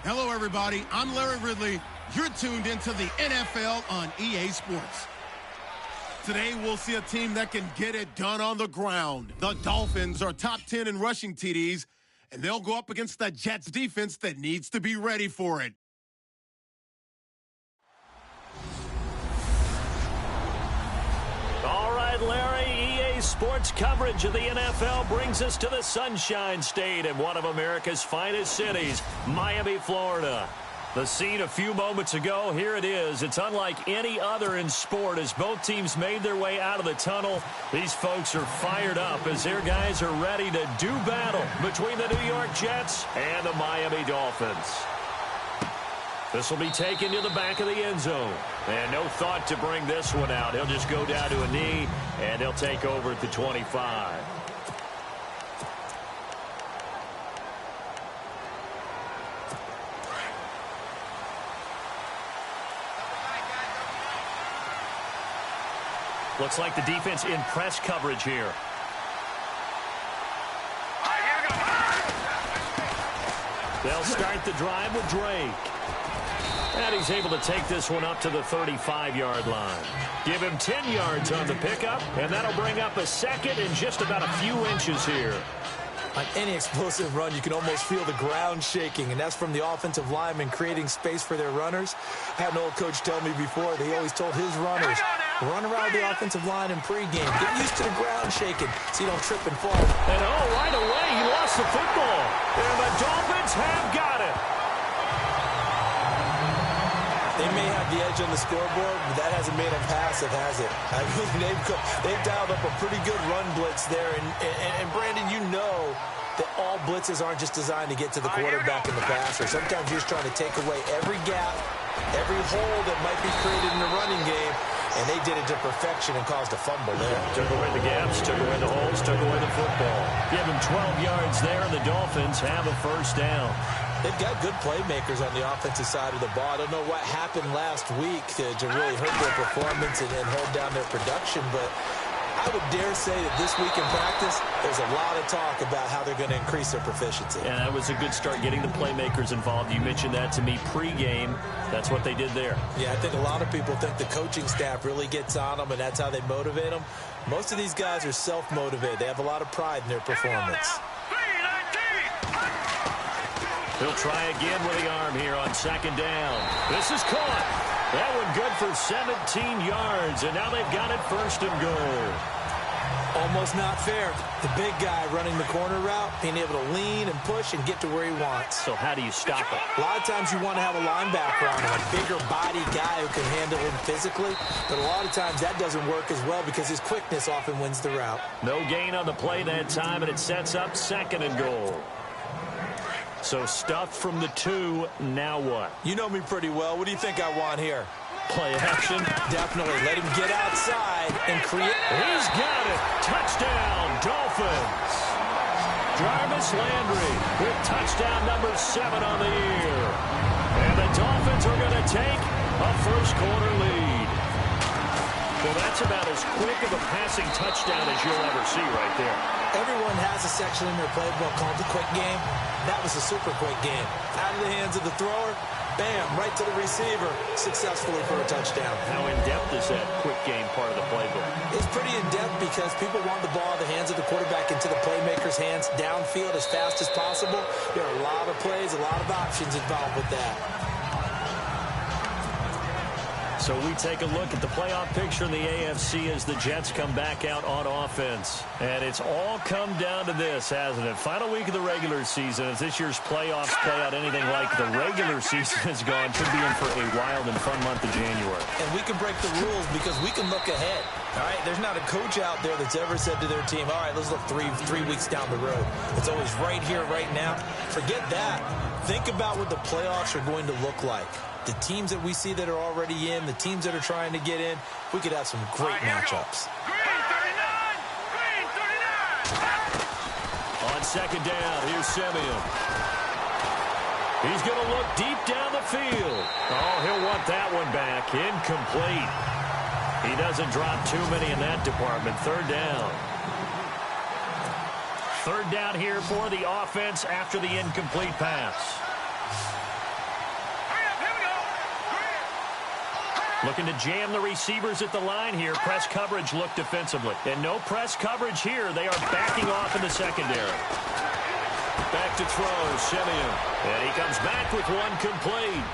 Hello, everybody. I'm Larry Ridley. You're tuned into the NFL on EA Sports. Today, we'll see a team that can get it done on the ground. The Dolphins are top 10 in rushing TDs, and they'll go up against the Jets defense that needs to be ready for it. All right, Larry, EA Sports coverage of the NFL brings us to the Sunshine State in one of America's finest cities, Miami, Florida. The scene a few moments ago, here it is. It's unlike any other in sport as both teams made their way out of the tunnel. These folks are fired up as their guys are ready to do battle between the New York Jets and the Miami Dolphins. This will be taken to the back of the end zone. And no thought to bring this one out. He'll just go down to a knee, and he'll take over at the 25. Looks like the defense in press coverage here. They'll start the drive with Drake. And he's able to take this one up to the 35-yard line. Give him 10 yards on the pickup, and that'll bring up a second in just about a few inches here. On any explosive run, you can almost feel the ground shaking, and that's from the offensive linemen creating space for their runners. I had an old coach tell me before that he always told his runners, run around the offensive line in pregame. Get used to the ground shaking so you don't trip and fall. And right away, he lost the football. And the Dolphins have got it. They may have the edge on the scoreboard, but that hasn't made them passive, has it? I mean, they've dialed up a pretty good run blitz there. And Brandon, you know that all blitzes aren't just designed to get to the quarterback and the passer. Sometimes you're just trying to take away every gap, every hole that might be created in the running game, and they did it to perfection and caused a fumble there. Took away the gaps, took away the holes, took away the football. Give them 12 yards there, and the Dolphins have a first down. They've got good playmakers on the offensive side of the ball. I don't know what happened last week to really hurt their performance and hold down their production, but I would dare say that this week in practice, there's a lot of talk about how they're going to increase their proficiency. And that was a good start, getting the playmakers involved. You mentioned that to me pregame. That's what they did there. Yeah, I think a lot of people think the coaching staff really gets on them, and that's how they motivate them. Most of these guys are self-motivated. They have a lot of pride in their performance. He'll try again with the arm here on second down. This is caught. That one good for 17 yards, and now they've got it first and goal. Almost not fair. The big guy running the corner route, being able to lean and push and get to where he wants. So how do you stop it? A lot of times you want to have a linebacker on him, a bigger body guy who can handle him physically, but a lot of times that doesn't work as well because his quickness often wins the route. No gain on the play that time, and it sets up second and goal. So stuffed from the 2, now what? You know me pretty well. What do you think I want here? Play action. Definitely. Let him get outside and create. He's got it. Touchdown, Dolphins. Jarvis Landry with touchdown number 7 on the year. And the Dolphins are going to take a first-quarter lead. Well, that's about as quick of a passing touchdown as you'll ever see right there. Everyone has a section in their playbook called the quick game. That was a super quick game. Out of the hands of the thrower, bam, right to the receiver, successfully for a touchdown. How in-depth is that quick game part of the playbook? It's pretty in-depth because people want the ball in the hands of the quarterback into the playmaker's hands downfield as fast as possible. There are a lot of plays, a lot of options involved with that. So we take a look at the playoff picture in the AFC as the Jets come back out on offense. And it's all come down to this, hasn't it? Final week of the regular season. As this year's playoffs play out anything like the regular season has gone, could be in for a wild and fun month of January. And we can break the rules because we can look ahead. All right, there's not a coach out there that's ever said to their team, all right, let's look three weeks down the road. It's always right here, right now. Forget that. Think about what the playoffs are going to look like. The teams that we see that are already in, the teams that are trying to get in, we could have some great matchups. On second down, here's Simeon. He's going to look deep down the field. Oh, he'll want that one back. Incomplete. He doesn't drop too many in that department. Third down. Third down here for the offense after the incomplete pass. Looking to jam the receivers at the line here. Press coverage look defensively. And no press coverage here. They are backing off in the secondary. Back to throw, Simeon. And he comes back with one complete.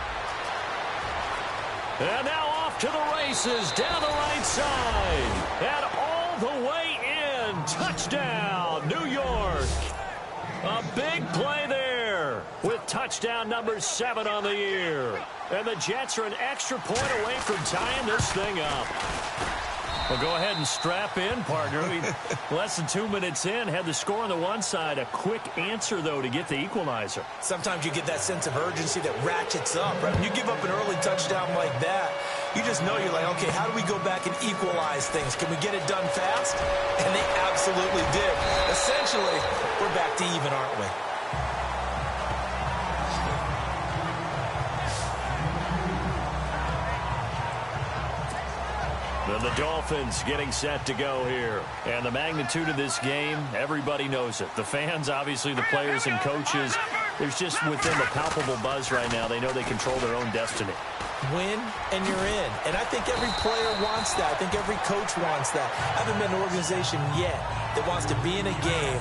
And now off to the races down the right side. And all the way in. Touchdown, New York. A big play there with touchdown number 7 on the year. And the Jets are an extra point away from tying this thing up. Well, go ahead and strap in, partner. Less than 2 minutes in, had the score on the one side. A quick answer, though, to get the equalizer. Sometimes you get that sense of urgency that ratchets up, right? When you give up an early touchdown like that, you just know you're like, okay, how do we go back and equalize things? Can we get it done fast? And they absolutely did. Essentially, we're back to even, aren't we? Then the Dolphins getting set to go here. And the magnitude of this game, everybody knows it. The fans, obviously, the players and coaches. There's just within the palpable buzz right now. They know they control their own destiny. Win, and you're in. And I think every player wants that. I think every coach wants that. I haven't been an organization yet that wants to be in a game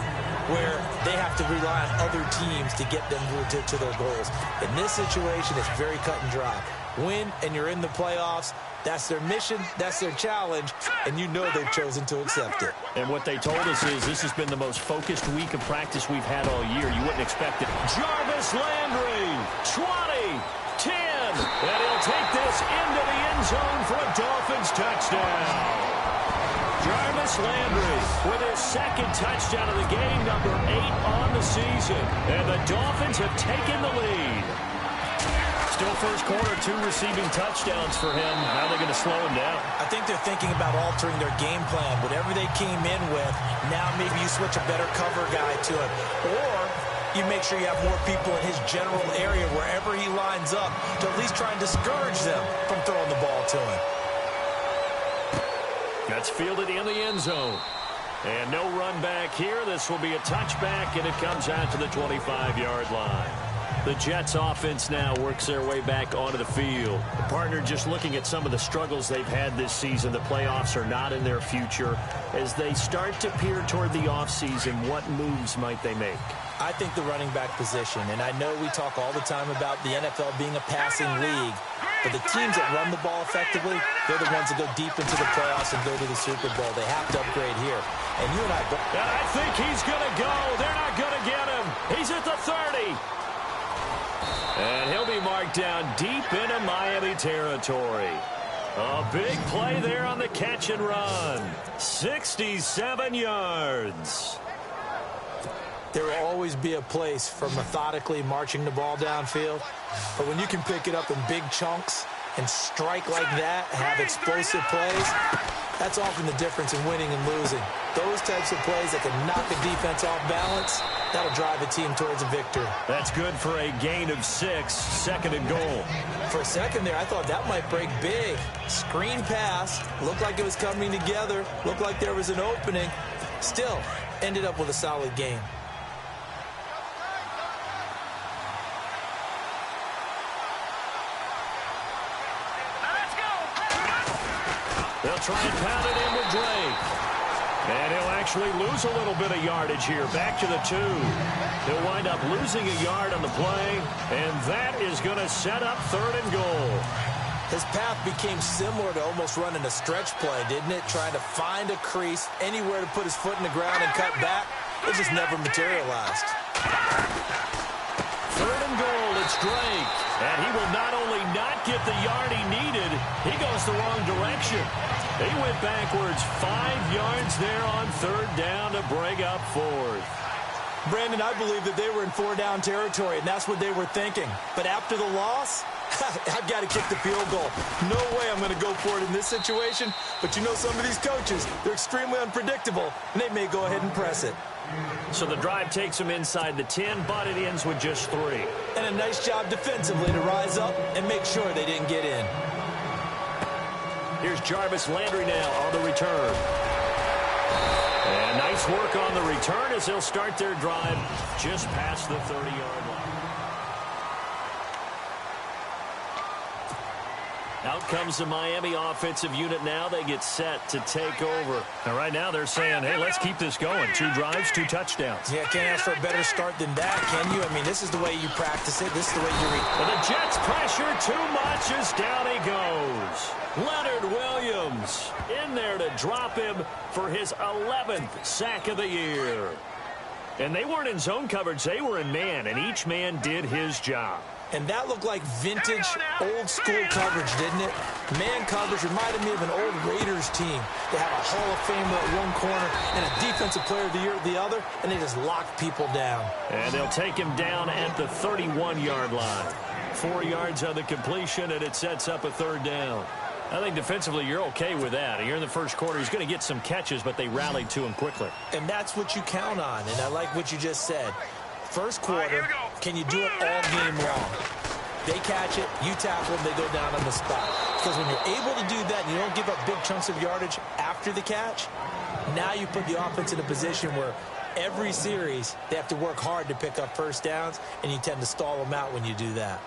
where they have to rely on other teams to get them to their goals. In this situation, it's very cut and dry. Win, and you're in the playoffs. That's their mission, that's their challenge, and you know they've chosen to accept it. And what they told us is this has been the most focused week of practice we've had all year. You wouldn't expect it. Jarvis Landry, 20, 10, and he'll take this into the end zone for a Dolphins touchdown. Jarvis Landry with his second touchdown of the game, number 8 on the season. And the Dolphins have taken the lead. Still first quarter, 2 receiving touchdowns for him. How are they going to slow him down? I think they're thinking about altering their game plan. Whatever they came in with, now maybe you switch a better cover guy to him. Or you make sure you have more people in his general area wherever he lines up to at least try and discourage them from throwing the ball to him. That's fielded in the end zone. And no run back here. This will be a touchback, and it comes out to the 25-yard line. The Jets offense now works their way back onto the field. The partner just looking at some of the struggles they've had this season. The playoffs are not in their future. As they start to peer toward the offseason, what moves might they make? I think the running back position, and I know we talk all the time about the NFL being a passing league, but the teams that run the ball effectively, they're the ones that go deep into the playoffs and go to the Super Bowl. They have to upgrade here. And you and I... And I think he's going to go. They're not going to get him. He's at the 30. And he'll be marked down deep into Miami territory. A big play there on the catch and run. 67 yards. There will always be a place for methodically marching the ball downfield. But when you can pick it up in big chunks and strike like that, have explosive plays, that's often the difference in winning and losing. Those types of plays that can knock a defense off balance, that'll drive a team towards a victory. That's good for a gain of 6, second and goal. For a second there, I thought that might break big. Screen pass, looked like it was coming together, looked like there was an opening. Still, ended up with a solid game. They'll try and pound it in with Drake. And he'll actually lose a little bit of yardage here. Back to the 2. He'll wind up losing a yard on the play. And that is going to set up third and goal. His path became similar to almost running a stretch play, didn't it? Trying to find a crease, anywhere to put his foot in the ground and cut back. It just never materialized. Third and goal, it's Drake. And he will not only not get the yard he needed, he goes the wrong direction. He went backwards 5 yards there on third down to break up fourth. Brandon, I believe that they were in 4-down territory, and that's what they were thinking. But after the loss, I've got to kick the field goal. No way I'm going to go for it in this situation. But you know some of these coaches, they're extremely unpredictable, and they may go ahead and press it. So the drive takes them inside the 10, but it ends with just 3. And a nice job defensively to rise up and make sure they didn't get in. Here's Jarvis Landry now on the return. And nice work on the return as they'll start their drive just past the 30-yard line. Out comes the Miami offensive unit now. They get set to take over. And right now they're saying, hey, let's keep this going. 2 drives, 2 touchdowns. Yeah, can't ask for a better start than that, can you? I mean, this is the way you practice it. This is the way you read. But the Jets pressure too much as down he goes. Leonard Williams in there to drop him for his 11th sack of the year. And they weren't in zone coverage. They were in man, and each man did his job. And that looked like vintage, old-school coverage, didn't it? Man coverage reminded me of an old Raiders team. They had a Hall of Famer at one corner and a Defensive Player of the Year at the other, and they just locked people down. And they'll take him down at the 31-yard line. 4 yards on the completion, and it sets up a 3rd down. I think defensively you're okay with that. You're in the first quarter. He's going to get some catches, but they rallied to him quickly. And that's what you count on, and I like what you just said. First quarter, can you do it all game long? They catch it, you tackle them, they go down on the spot. Because when you're able to do that and you don't give up big chunks of yardage after the catch, now you put the offense in a position where every series they have to work hard to pick up first downs, and you tend to stall them out when you do that.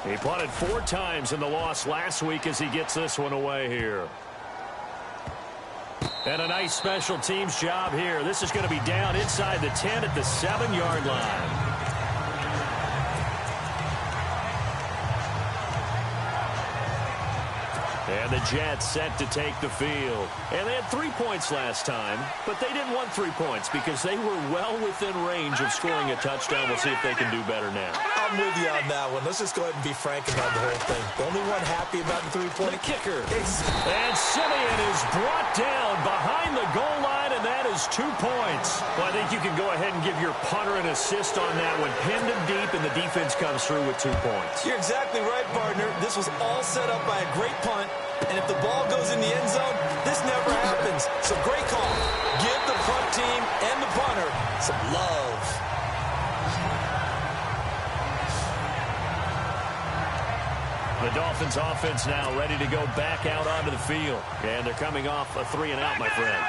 He punted 4 times in the loss last week as he gets this one away here. And a nice special teams job here. This is going to be down inside the 10 at the 7-yard line. And the Jets set to take the field. And they had 3 points last time, but they didn't want 3 points because they were well within range of scoring a touchdown. We'll see if they can do better now. I'm with you on that one. Let's just go ahead and be frank about the whole thing. The only one happy about the 3-point kicker. And Simeon is brought down behind the goal line, and that is 2 points. Well, I think you can go ahead and give your punter an assist on that one. Pinned him deep, and the defense comes through with 2 points. You're exactly right, partner. This was all set up by a great punt. And if the ball goes in the end zone, this never happens. So great call. Give the punt team and the punter some love. The Dolphins offense now ready to go back out onto the field. And they're coming off a 3-and-out, my friend.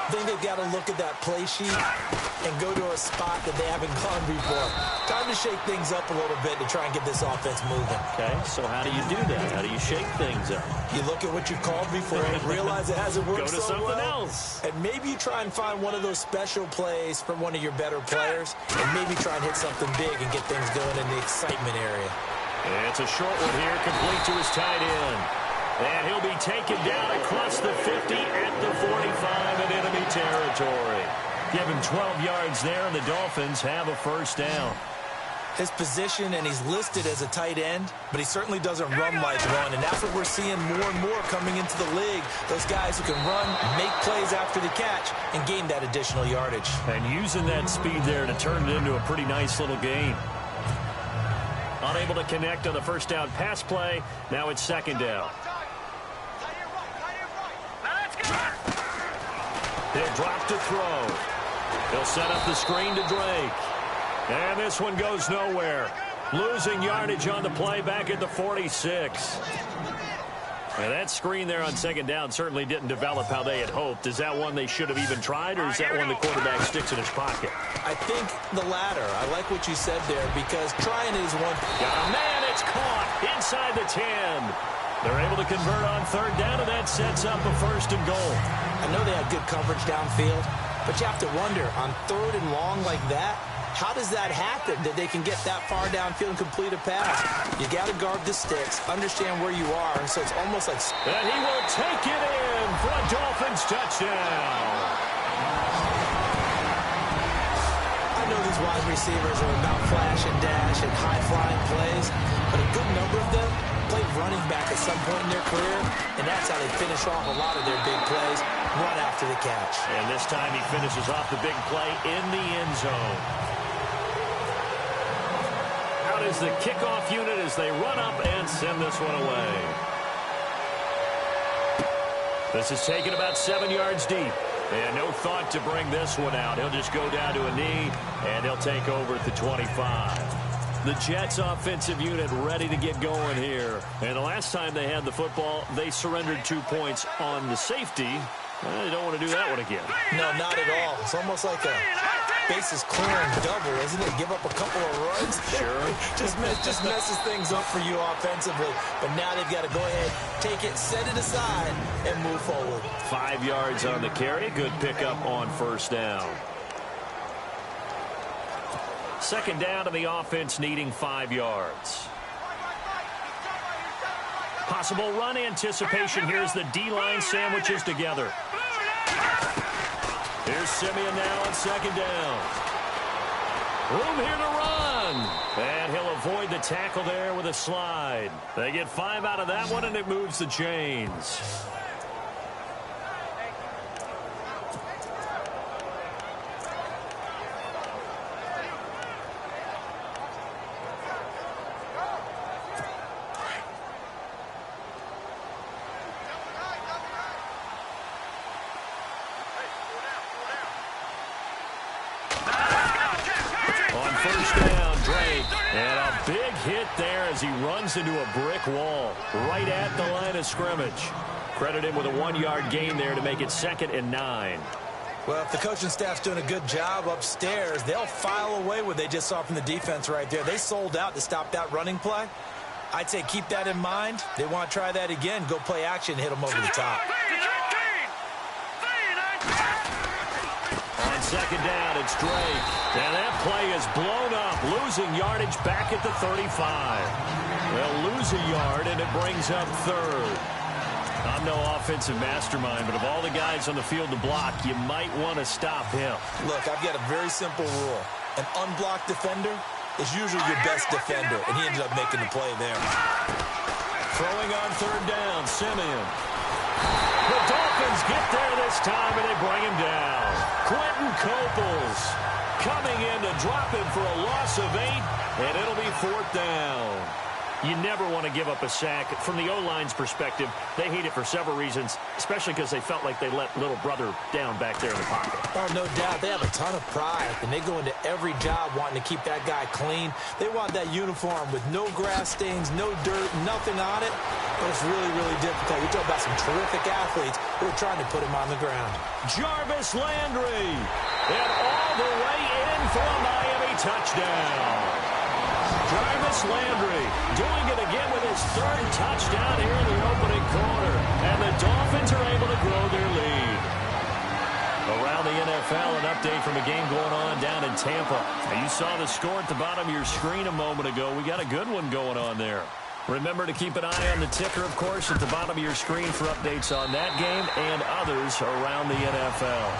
I think they've got to look at that play sheet and go to a spot that they haven't gone before. Time to shake things up a little bit to try and get this offense moving. Okay, so how do you do that? How do you shake things up? You look at what you've called before and realize it hasn't worked so well. Go to something else. And maybe you try and find one of those special plays from one of your better players, and maybe try and hit something big and get things going in the excitement area. And it's a short one here, complete to his tight end. And he'll be taken down across the 50 at the 45 in enemy territory. Give him 12 yards there, and the Dolphins have a first down. His position, and he's listed as a tight end, but he certainly doesn't run like one, and that's what we're seeing more and more coming into the league. Those guys who can run, make plays after the catch, and gain that additional yardage. And using that speed there to turn it into a pretty nice little game. Unable to connect on the first down pass play. Now it's second down. He'll drop to throw. He'll set up the screen to Drake. And this one goes nowhere. Losing yardage on the play back at the 46. And that screen there on second down certainly didn't develop how they had hoped. Is that one they should have even tried, or is that one the quarterback sticks in his pocket? I think the latter. I like what you said there, because trying is one. Got a man, it's caught inside the 10. They're able to convert on third down, and that sets up a first and goal. I know they had good coverage downfield, but you have to wonder, on third and long like that, how does that happen, that they can get that far downfield and complete a pass? You got to guard the sticks, understand where you are, and so it's almost like... And he will take it in for a Dolphins touchdown. I know these wide receivers are about flash and dash and high-flying plays, but a good number of them played running back at some point in their career, and that's how they finish off a lot of their big plays, run after the catch. And this time he finishes off the big play in the end zone. Out is the kickoff unit as they run up and send this one away. This is taken about 7 yards deep. And no thought to bring this one out. He'll just go down to a knee, and he'll take over at the 25. The Jets offensive unit ready to get going here. And the last time they had the football, they surrendered 2 points on the safety. Well, they don't want to do that one again. No, not at all. It's almost like a bases clearing double, isn't it? Give up a couple of runs. Sure. just messes things up for you offensively. But now they've got to go ahead, take it, set it aside, and move forward. 5 yards on the carry. Good pickup on first down. Second down, and the offense needing 5 yards. Possible run anticipation. Here's the D-line sandwiches together. Here's Simeon now on second down. Room here to run. And he'll avoid the tackle there with a slide. They get 5 out of that one, and it moves the chains. Hit there as he runs into a brick wall right at the line of scrimmage. Credit him with a 1-yard gain there to make it 2nd and 9. Well, if the coaching staff's doing a good job upstairs, they'll file away what they just saw from the defense right there. They sold out to stop that running play. I'd say keep that in mind. They want to try that again. Go play action, hit them over the top. On second down, it's Drake. And that play is blown up, losing yardage back at the 35. They'll lose a yard, and it brings up 3rd. I'm no offensive mastermind, but of all the guys on the field to block, you might want to stop him. Look, I've got a very simple rule. An unblocked defender is usually your best defender, and he ended up making the play there. Throwing on 3rd down, Simeon. The Dolphins get there this time, and they bring him down. Quentin Coples coming in to drop him for a loss of 8, and it'll be 4th down. You never want to give up a sack. From the O-line's perspective, they hate it for several reasons, especially because they felt like they let little brother down back there in the pocket. Oh, no doubt. They have a ton of pride, and they go into every job wanting to keep that guy clean. They want that uniform with no grass stains, no dirt, nothing on it. But it's really, really difficult. We talk about some terrific athletes who are trying to put him on the ground. Jarvis Landry, and all the way in for a Miami touchdown. Jarvis Landry doing it again with his 3rd touchdown here in the opening quarter. And the Dolphins are able to grow their lead. Around the NFL, an update from a game going on down in Tampa. Now, you saw the score at the bottom of your screen a moment ago. We got a good one going on there. Remember to keep an eye on the ticker, of course, at the bottom of your screen for updates on that game and others around the NFL.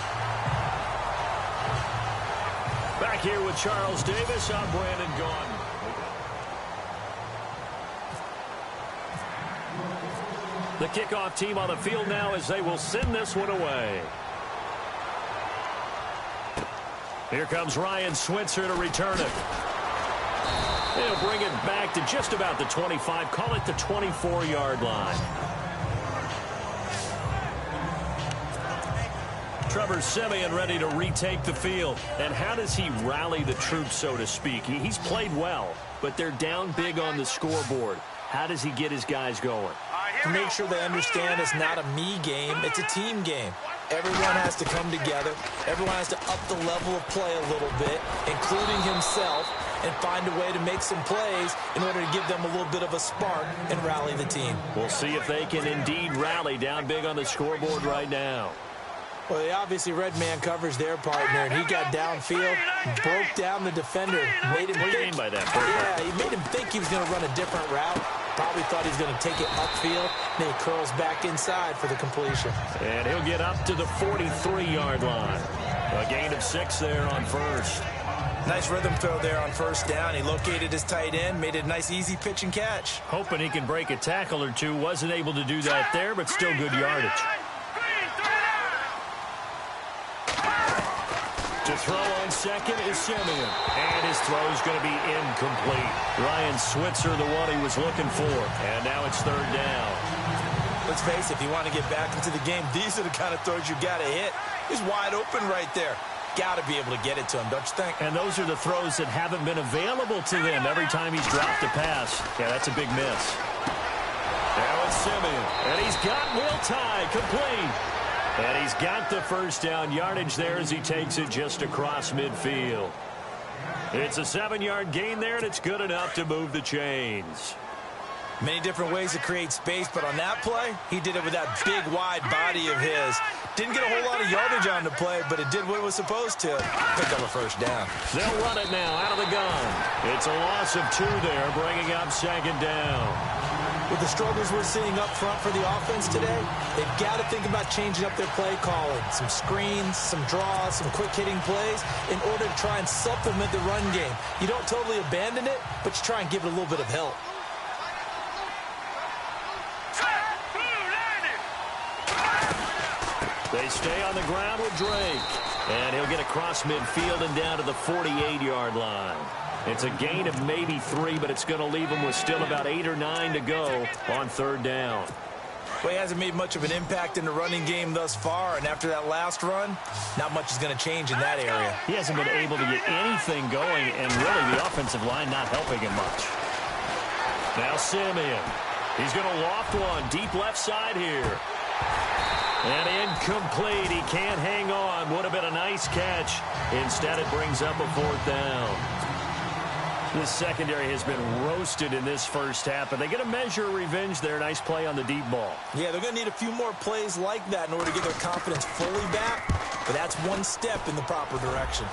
Back here with Charles Davis, I'm Brandon Gaudin. The kickoff team on the field now as they will send this one away. Here comes Ryan Switzer to return it. They'll bring it back to just about the 25, call it the 24-yard line. Trevor Simeon ready to retake the field. And how does he rally the troops, so to speak? He's played well, but they're down big on the scoreboard. How does he get his guys going? To make sure they understand it's not a me game, it's a team game. Everyone has to come together. Everyone has to up the level of play a little bit, including himself, and find a way to make some plays in order to give them a little bit of a spark and rally the team. We'll see if they can indeed rally down big on the scoreboard right now. Well, they obviously red man coverage their partner, and he got downfield, broke down the defender, made him What do you mean by that? Yeah, he made him think he was going to run a different route. Probably thought he was going to take it upfield. Then he curls back inside for the completion. And he'll get up to the 43-yard line. A gain of 6 there on first. Nice rhythm throw there on first down. He located his tight end, made it a nice easy pitch and catch. Hoping he can break a tackle or two. Wasn't able to do that there, but still good yardage. To throw on second is Simeon. And his throw is going to be incomplete. Ryan Switzer, the one he was looking for. And now it's 3rd down. Let's face it, if you want to get back into the game, these are the kind of throws you got to hit. He's wide open right there. Got to be able to get it to him, don't you think? And those are the throws that haven't been available to them every time he's dropped a pass. Yeah, that's a big miss. Now it's Simeon. And he's got Will Tye complete. And he's got the first down yardage there as he takes it just across midfield. It's a 7-yard gain there, and it's good enough to move the chains. Many different ways to create space, but on that play, he did it with that big, wide body of his. Didn't get a whole lot of yardage on the play, but it did what it was supposed to. Pick up a first down. They'll run it now out of the gun. It's a loss of 2 there, bringing up 2nd down. With the struggles we're seeing up front for the offense today, they've got to think about changing up their play calling. Some screens, some draws, some quick-hitting plays in order to try and supplement the run game. You don't totally abandon it, but you try and give it a little bit of help. They stay on the ground with Drake. And he'll get across midfield and down to the 48-yard line. It's a gain of maybe 3, but it's going to leave him with still about 8 or 9 to go on 3rd down. Well, he hasn't made much of an impact in the running game thus far, and after that last run, not much is going to change in that area. He hasn't been able to get anything going, and really the offensive line not helping him much. Now Simeon. He's going to loft one deep left side here. And incomplete. He can't hang on. Would have been a nice catch. Instead, it brings up a 4th down. This secondary has been roasted in this first half, but they get a measure of revenge there. Nice play on the deep ball. Yeah, they're going to need a few more plays like that in order to get their confidence fully back, but that's one step in the proper direction.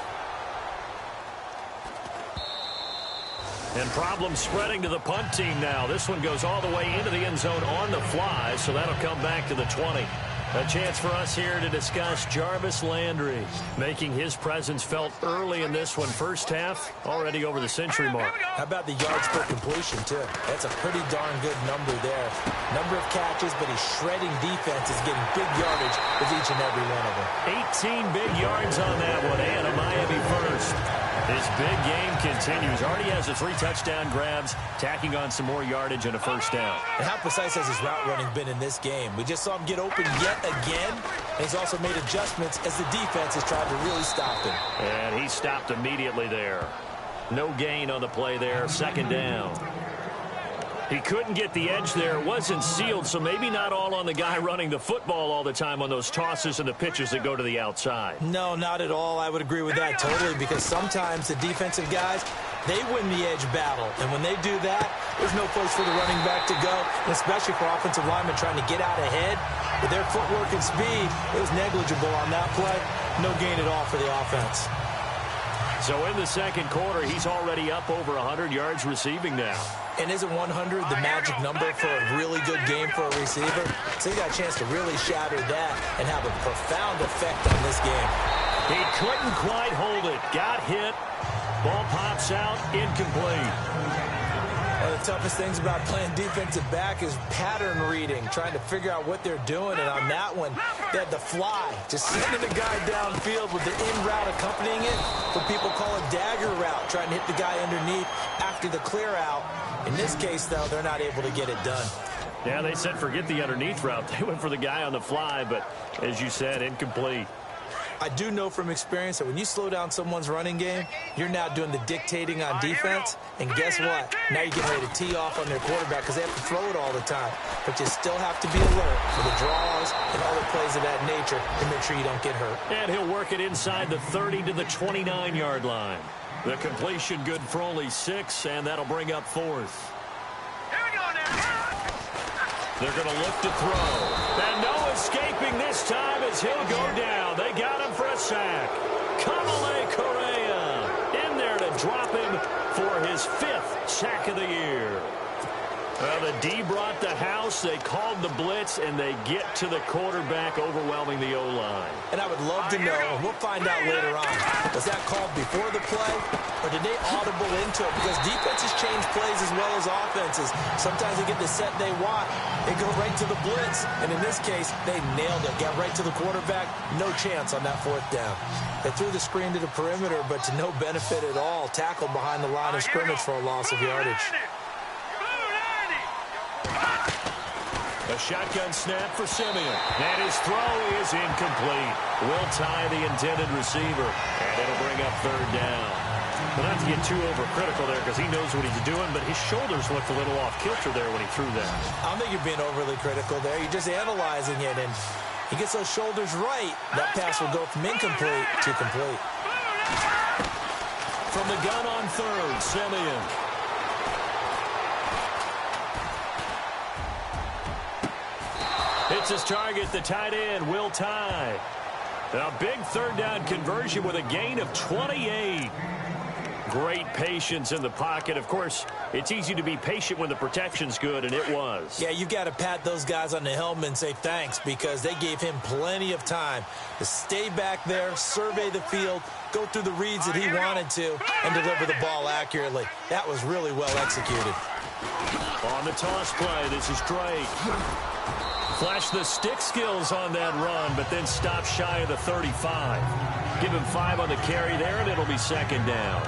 And problem spreading to the punt team now. This one goes all the way into the end zone on the fly, so that'll come back to the 20. A chance for us here to discuss Jarvis Landry, making his presence felt early in this one. First half, already over the century mark. How about the yards per completion, too? That's a pretty darn good number there. Number of catches, but he's shredding defenses, getting big yardage with each and every one of them. 18 big yards on that one, and a Miami first. His big game continues. Already has the 3 touchdown grabs, tacking on some more yardage and a first down. And how precise has his route running been in this game? We just saw him get open yet again, and he's also made adjustments as the defense has tried to really stop him. And he stopped immediately there. No gain on the play there, 2nd down. He couldn't get the edge there. It wasn't sealed, so maybe not all on the guy running the football all the time on those tosses and the pitches that go to the outside. No, not at all. I would agree with that totally, because sometimes the defensive guys, they win the edge battle. And when they do that, there's no place for the running back to go, and especially for offensive linemen trying to get out ahead. With their footwork and speed, it was negligible on that play. No gain at all for the offense. So in the second quarter, he's already up over 100 yards receiving now. And isn't 100 the magic number for a really good game for a receiver? So he got a chance to really shatter that and have a profound effect on this game. He couldn't quite hold it. Got hit. Ball pops out. Incomplete. One of the toughest things about playing defensive back is pattern reading, trying to figure out what they're doing. And on that one, they had the fly, just sending the guy downfield with the in route accompanying it. What people call a dagger route, trying to hit the guy underneath after the clear out. In this case, though, they're not able to get it done. Yeah, they said forget the underneath route. They went for the guy on the fly, but as you said, incomplete. I do know from experience that when you slow down someone's running game, you're now doing the dictating on defense. And guess what? Now you're getting ready to tee off on their quarterback because they have to throw it all the time. But you still have to be alert for the draws and other plays of that nature to make sure you don't get hurt. And he'll work it inside the 30 to the 29-yard line. The completion good for only 6, and that'll bring up 4th. They're going to look to throw. And no escaping this time as he'll go down. They got him for a sack. Kamale Correa in there to drop him for his 5th sack of the year. Well, the D brought the house. They called the blitz, and they get to the quarterback, overwhelming the O-line. And I would love to know, and we'll find out later on, was that called before the play, or did they audible into it? Because defenses change plays as well as offenses. Sometimes they get the set they want. They go right to the blitz, and in this case, they nailed it. Got right to the quarterback. No chance on that 4th down. They threw the screen to the perimeter, but to no benefit at all. Tackled behind the line of scrimmage for a loss of yardage. A shotgun snap for Simeon. And his throw is incomplete. Will tie the intended receiver. And it'll bring up 3rd down. But not to get too overcritical there because he knows what he's doing, but his shoulders looked a little off kilter there when he threw that. I don't think you're being overly critical there. You're just analyzing it. And He gets those shoulders right. That pass will go from incomplete to complete. From the gun on third, Simeon. Hits his target, the tight end, Will Tye. A big third down conversion with a gain of 28. Great patience in the pocket. Of course, it's easy to be patient when the protection's good, and it was. Yeah, you've got to pat those guys on the helmet and say thanks because they gave him plenty of time to stay back there, survey the field, go through the reads that he wanted to, and deliver the ball accurately. That was really well executed. On the toss play, this is Drake. Flash the stick skills on that run, but then stop shy of the 35. Give him 5 on the carry there, and it'll be second down.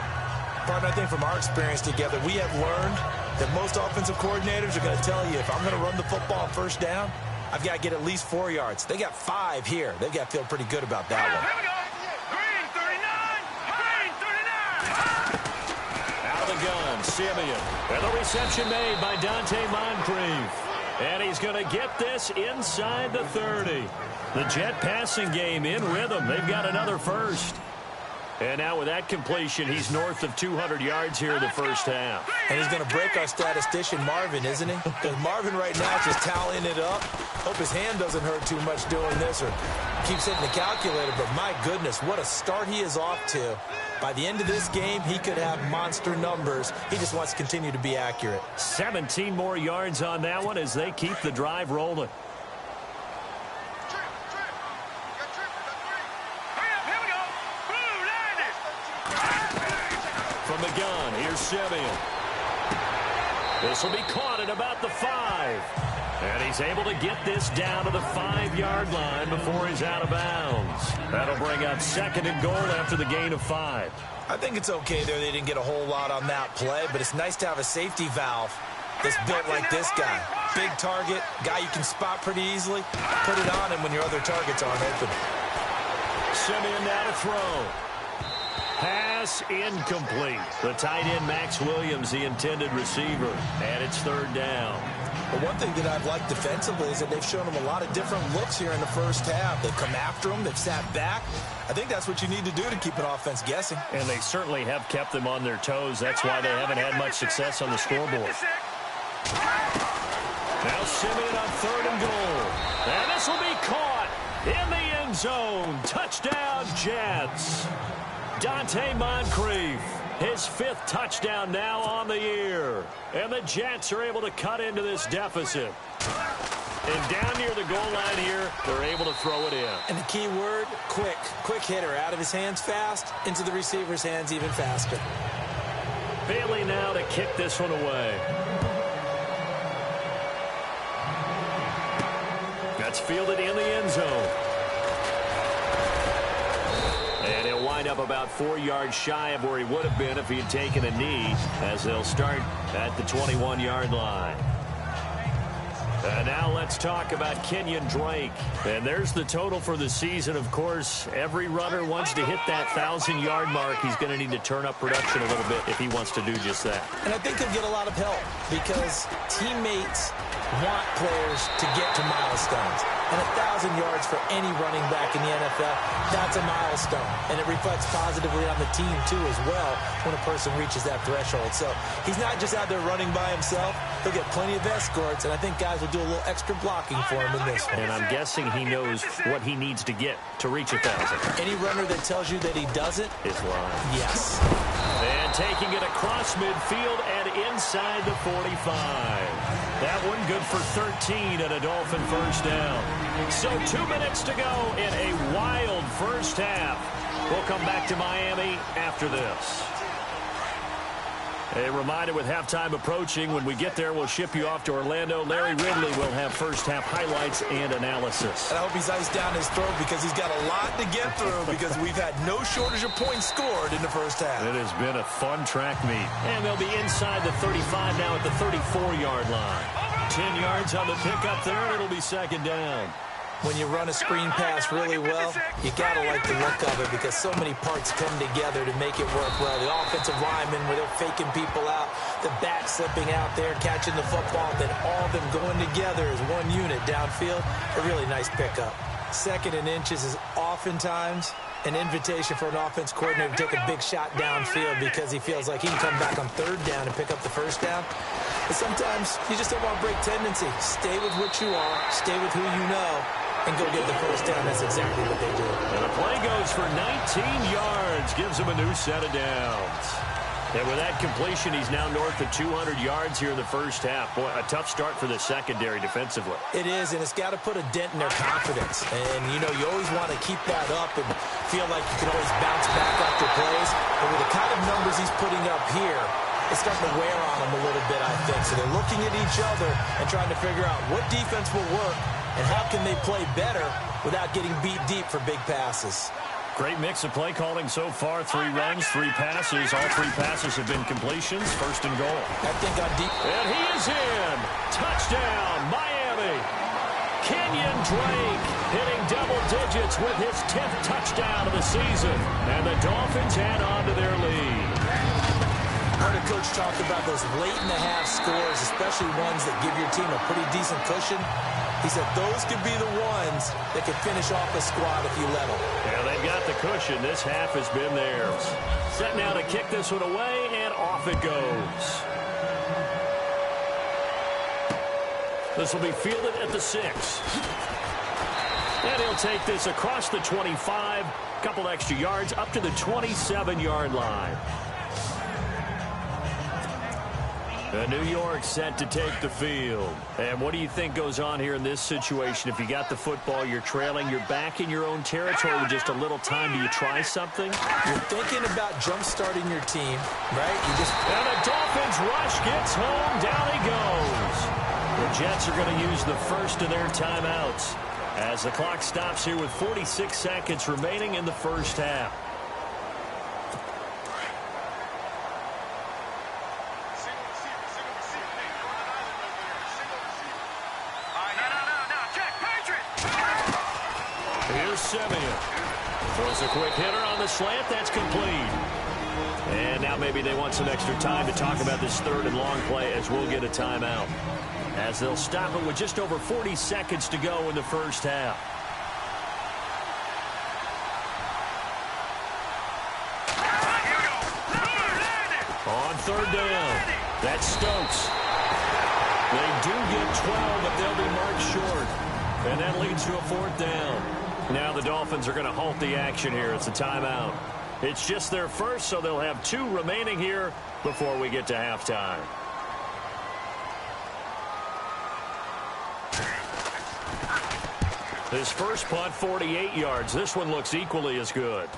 Partner, I think from our experience together, we have learned that most offensive coordinators are going to tell you, if I'm going to run the football on first down, I've got to get at least 4 yards. They got 5 here. They've got to feel pretty good about that one. Here we go. Green 39. Green 39. Out of the gun, Simeon. And the reception made by Dante Moncrief. And he's going to get this inside the 30. The Jet passing game in rhythm. They've got another first. And now with that completion, he's north of 200 yards here in the first half. And he's going to break our statistician, Marvin, isn't he? Because Marvin right now is just tallying it up. Hope his hand doesn't hurt too much doing this or keeps hitting the calculator. But my goodness, what a start he is off to. By the end of this game, he could have monster numbers. He just wants to continue to be accurate. 17 more yards on that one as they keep the drive rolling. From the gun, here's Simeon. This will be caught at about the 5. And he's able to get this down to the 5-yard line before he's out of bounds. That'll bring up second and goal after the gain of 5. I think it's okay there. They didn't get a whole lot on that play, but it's nice to have a safety valve that's built like this guy. Big target, guy you can spot pretty easily. Put it on him when your other targets aren't open. Simeon now to throw. Pass incomplete. The tight end, Max Williams, the intended receiver. And it's third down. But one thing that I've liked defensively is that they've shown him a lot of different looks here in the first half. They've come after him. They've sat back. I think that's what you need to do to keep an offense guessing. And they certainly have kept them on their toes. That's why they haven't had much success on the scoreboard. Now Simeon on third and goal. And this will be caught in the end zone. Touchdown, Jets. Dante Moncrief, his 5th touchdown now on the year. And the Jets are able to cut into this deficit. And down near the goal line here, they're able to throw it in. And the key word, quick. Quick hitter. Out of his hands fast, into the receiver's hands even faster. Bailey now to kick this one away. That's fielded in the end zone. And he'll wind up about 4 yards shy of where he would have been if he had taken a knee, as they'll start at the 21-yard line. And now let's talk about Kenyon Drake. And there's the total for the season. Of course, every runner wants to hit that 1,000-yard mark. He's going to need to turn up production a little bit if he wants to do just that. And I think he'll get a lot of help because teammates want players to get to milestones. And 1,000 yards for any running back in the NFL, that's a milestone. And it reflects positively on the team, too, as well, when a person reaches that threshold. So he's not just out there running by himself. He'll get plenty of escorts, and I think guys will do a little extra blocking for him in this one. And I'm guessing he knows what he needs to get to reach 1,000. Any runner that tells you that he doesn't is lying. Yes. And taking it across midfield and inside the 45. That one good for 13 and a Dolphin first down. So 2 minutes to go in a wild first half. We'll come back to Miami after this. A reminder with halftime approaching, when we get there, we'll ship you off to Orlando. Larry Ridley will have first half highlights and analysis. And I hope he's iced down his throat because he's got a lot to get through because we've had no shortage of points scored in the first half. It has been a fun track meet. And they'll be inside the 35 now at the 34-yard line. 10 yards on the pickup there, and it'll be second down. When you run a screen pass really well, you got to like the look of it because so many parts come together to make it work well. The offensive linemen, where they're faking people out, the back slipping out there, catching the football, then all of them going together as one unit downfield. A really nice pickup. Second and inches is oftentimes an invitation for an offense coordinator to take a big shot downfield because he feels like he can come back on third down and pick up the first down. But sometimes you just don't want to break tendency. Stay with what you are, stay with who you know, and go get the first down. That's exactly what they do. And the play goes for 19 yards, gives him a new set of downs. And with that completion, he's now north of 200 yards here in the first half. Boy, a tough start for the secondary defensively. It is, and it's got to put a dent in their confidence. And, you know, you always want to keep that up and feel like you can always bounce back after plays. But with the kind of numbers he's putting up here, it's starting to wear on them a little bit, I think. So they're looking at each other and trying to figure out what defense will work and how can they play better without getting beat deep for big passes. Great mix of play calling so far. 3 runs, 3 passes. All 3 passes have been completions. First and goal. I think on deep. And he is in. Touchdown, Miami. Kenyon Drake hitting double digits with his 10th touchdown of the season. And the Dolphins add on to their lead. I heard a coach talk about those late-in-the-half scores, especially ones that give your team a pretty decent cushion. He said those could be the ones that could finish off a squad if you let them. Yeah, they've got the cushion. This half has been theirs. Set now to kick this one away, and off it goes. This will be fielded at the 6. And he'll take this across the 25, couple extra yards, up to the 27-yard line. New York set to take the field. And what do you think goes on here in this situation? If you got the football, you're trailing, you're back in your own territory with just a little time. Do you try something? You're thinking about jump-starting your team, right? And the Dolphins rush gets home. Down he goes. The Jets are going to use the first of their timeouts as the clock stops here with 46 seconds remaining in the first half. Throws a quick hitter on the slant. That's complete. And now maybe they want some extra time to talk about this third and long play as we'll get a timeout. As they'll stop it with just over 40 seconds to go in the first half. On third down, that's Stokes. They do get 12, but they'll be marked short. And that leads to a 4th down. Now the Dolphins are going to halt the action here. It's a timeout. It's just their first, so they'll have 2 remaining here before we get to halftime. His first punt, 48 yards. This one looks equally as good.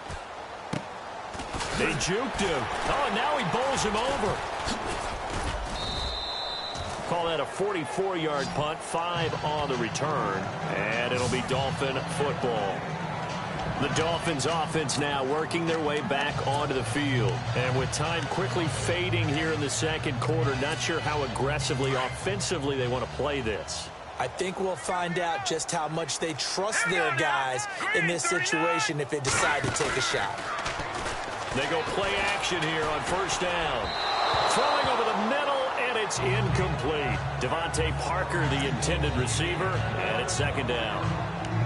They juked him. Oh, and now he bowls him over. Call that a 44-yard punt, 5 on the return, and it'll be Dolphin football. The Dolphins offense now working their way back onto the field. And with time quickly fading here in the second quarter, not sure how aggressively, offensively they want to play this. I think we'll find out just how much they trust their guys in this situation if they decide to take a shot. They go play action here on first down. Throwing over the middle. It's incomplete. Devontae Parker, the intended receiver, and it's second down.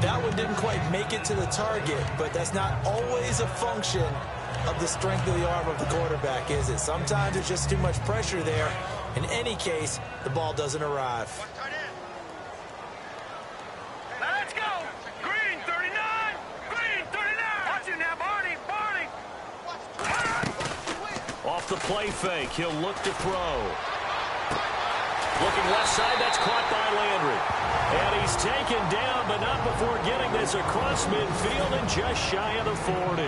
That one didn't quite make it to the target, but that's not always a function of the strength of the arm of the quarterback, is it? Sometimes it's just too much pressure there. In any case, the ball doesn't arrive. Let's go! Green 39! Green 39! Watch it now, Barney! Barney! Off the play fake, he'll look to throw. Looking left side, that's caught by Landry. And he's taken down, but not before getting this across midfield and just shy of the 40.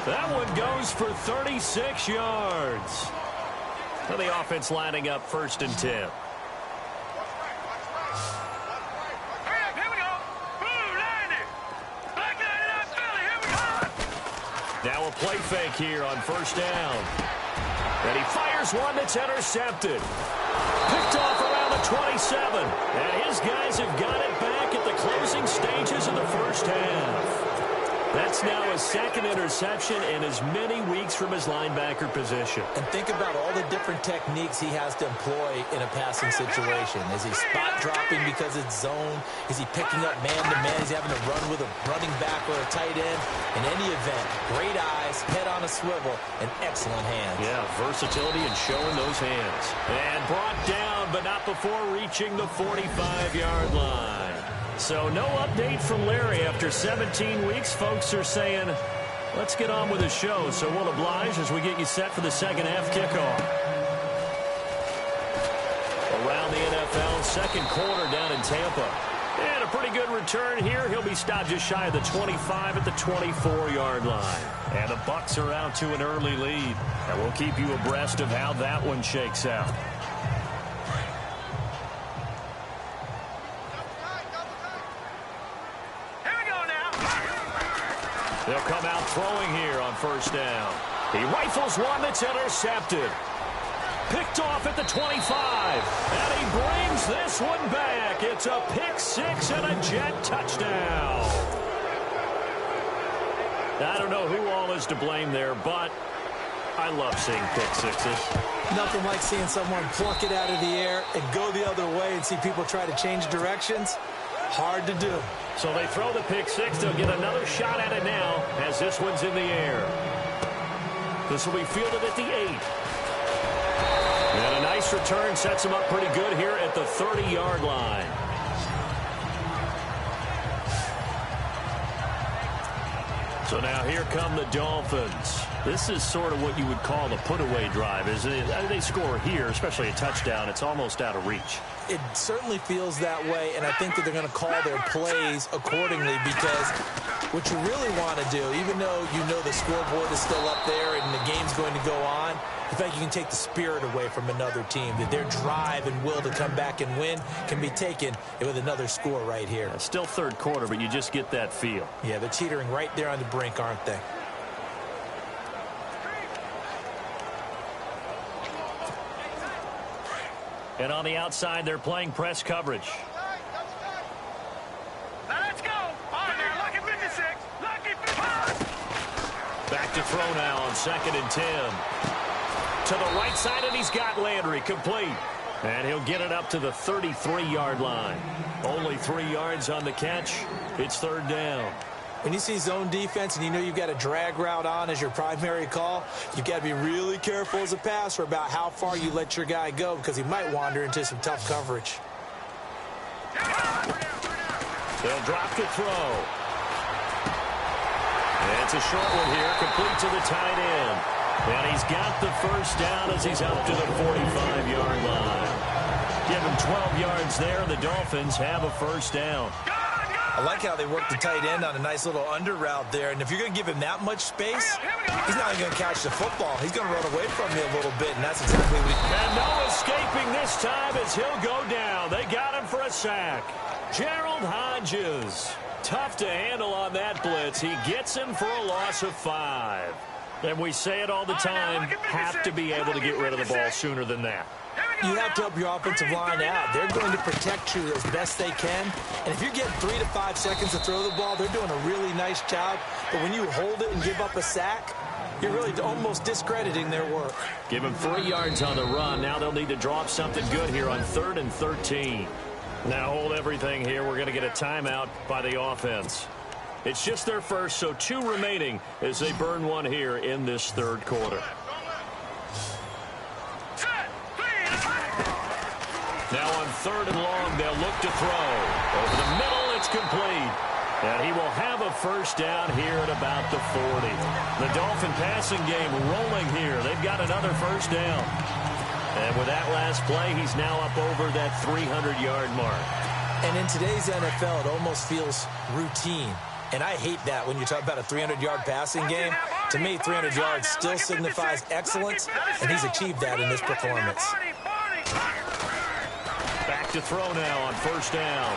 That one goes for 36 yards. So the offense lining up first and 10. Hurry up, here we go! Blue line it! Black line it up, Philly, here we go! Now a play fake here on first down. And he fires one that's intercepted. Picked off around the 27. And his guys have got it back at the closing stages of the first half. That's now his second interception in as many weeks from his linebacker position. And think about all the different techniques he has to employ in a passing situation. Is he spot dropping because it's zone? Is he picking up man-to-man? He's having to run with a running back or a tight end. In any event, great eyes, head on a swivel, and excellent hands. Yeah, versatility and showing those hands. And brought down, but not before reaching the 45-yard line. So no update from Larry after 17 weeks. Folks are saying, let's get on with the show. So we'll oblige as we get you set for the second half kickoff. Around the NFL, second quarter down in Tampa. And a pretty good return here. He'll be stopped just shy of the 25 at the 24-yard line. And the Bucs are out to an early lead. And we'll keep you abreast of how that one shakes out. They'll come out throwing here on first down. He rifles one that's intercepted. Picked off at the 25. And he brings this one back. It's a pick six and a Jet touchdown. I don't know who all is to blame there, but I love seeing pick sixes. Nothing like seeing someone pluck it out of the air and go the other way and see people try to change directions. Hard to do. So they throw the pick six. They'll get another shot at it now as this one's in the air. This will be fielded at the 8. And a nice return sets him up pretty good here at the 30-yard line. So now here come the Dolphins. This is sort of what you would call the put-away drive. They score here, especially a touchdown. It's almost out of reach. It certainly feels that way, and I think that they're going to call their plays accordingly because what you really want to do, even though you know the scoreboard is still up there and the game's going to go on, I think you can take the spirit away from another team, that their drive and will to come back and win can be taken with another score right here. Still third quarter, but you just get that feel. Yeah, they're teetering right there on the brink, aren't they? And on the outside, they're playing press coverage. Now let's go. All right, now, lucky 56. Lucky 55. Back to throw now on 2nd and 10. To the right side, and he's got Landry complete. And he'll get it up to the 33-yard line. Only 3 yards on the catch. It's third down. When you see zone defense and you know you've got a drag route on as your primary call, you've got to be really careful as a passer about how far you let your guy go because he might wander into some tough coverage. They'll drop to throw. And it's a short one here, complete to the tight end. And he's got the first down as he's up to the 45-yard line. Give him 12 yards there. The Dolphins have a first down. I like how they work the tight end on a nice little under route there. And if you're going to give him that much space, he's not even going to catch the football. He's going to run away from you a little bit, and that's exactly what he... And no escaping this time as he'll go down. They got him for a sack. Gerald Hodges. Tough to handle on that blitz. He gets him for a loss of 5. And we say it all the time, have to be able to get rid of the ball sooner than that. You have to help your offensive line out. They're going to protect you as best they can. And if you're getting 3 to 5 seconds to throw the ball, they're doing a really nice job. But when you hold it and give up a sack, you're really almost discrediting their work. Give them 3 yards on the run. Now they'll need to draw up something good here on 3rd and 13. Now hold everything here. We're going to get a timeout by the offense. It's just their first, so 2 remaining as they burn one here in this third quarter. Now on 3rd and long, they'll look to throw. Over the middle, it's complete. And he will have a first down here at about the 40. The Dolphin passing game rolling here. They've got another first down. And with that last play, he's now up over that 300-yard mark. And in today's NFL, it almost feels routine. And I hate that when you talk about a 300-yard passing game. To me, 300 yards still signifies excellence, and he's achieved that in this performance. Back to throw now on first down.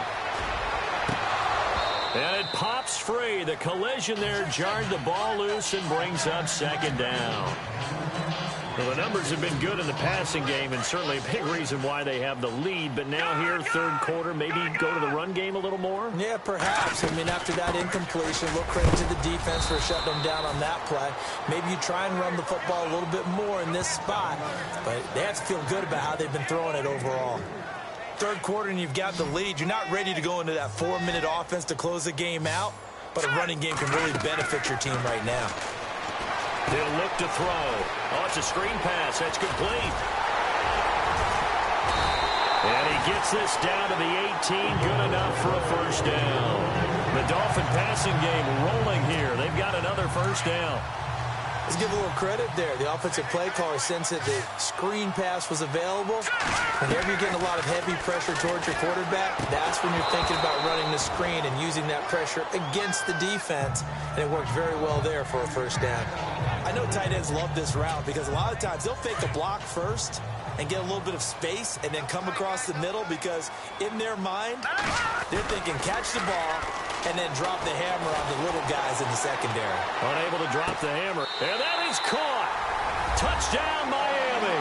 And it pops free. The collision there jarred the ball loose and brings up 2nd down. Well, the numbers have been good in the passing game, and certainly a big reason why they have the lead. But now here, third quarter, maybe go to the run game a little more? Yeah, perhaps. I mean, after that incompletion, a little credit to the defense for shutting them down on that play. Maybe you try and run the football a little bit more in this spot. But they have to feel good about how they've been throwing it overall. Third quarter and you've got the lead. You're not ready to go into that 4-minute offense to close the game out. But a running game can really benefit your team right now. They'll look to throw. Oh, it's a screen pass. That's complete. And he gets this down to the 18. Good enough for a first down. The Dolphin passing game rolling here. They've got another first down. Let's give a little credit there. The offensive play caller sensed that the screen pass was available. Whenever you're getting a lot of heavy pressure towards your quarterback, that's when you're thinking about running the screen and using that pressure against the defense. And it worked very well there for a first down. I know tight ends love this route because a lot of times they'll fake a block first and get a little bit of space and then come across the middle because in their mind, they're thinking catch the ball and then drop the hammer on the little guys in the secondary. Unable to drop the hammer. And that is caught. Touchdown, Miami.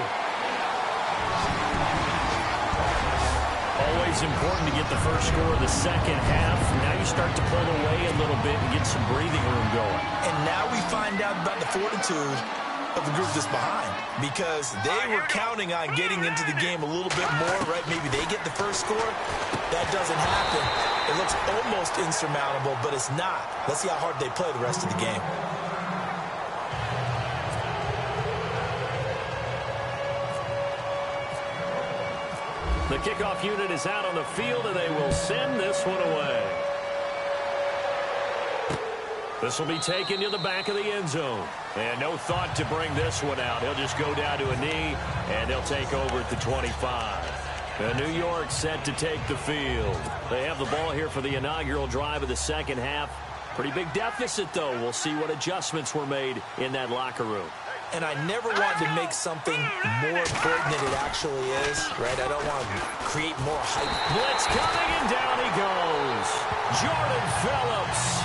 Always important to get the first score of the second half. Now you start to pull away a little bit and get some breathing room going. And now we find out about the fortitude of the group that's behind because they were counting on getting into the game a little bit more, right? Maybe they get the first score. That doesn't happen. It looks almost insurmountable, but it's not. Let's see how hard they play the rest of the game. The kickoff unit is out on the field, and they will send this one away. This will be taken to the back of the end zone. And no thought to bring this one out. He'll just go down to a knee, and they'll take over at the 25. And New York set to take the field. They have the ball here for the inaugural drive of the second half. Pretty big deficit, though. We'll see what adjustments were made in that locker room. And I never want to make something more important than it actually is, right? I don't want to create more hype. Blitz coming, and down he goes. Jordan Phillips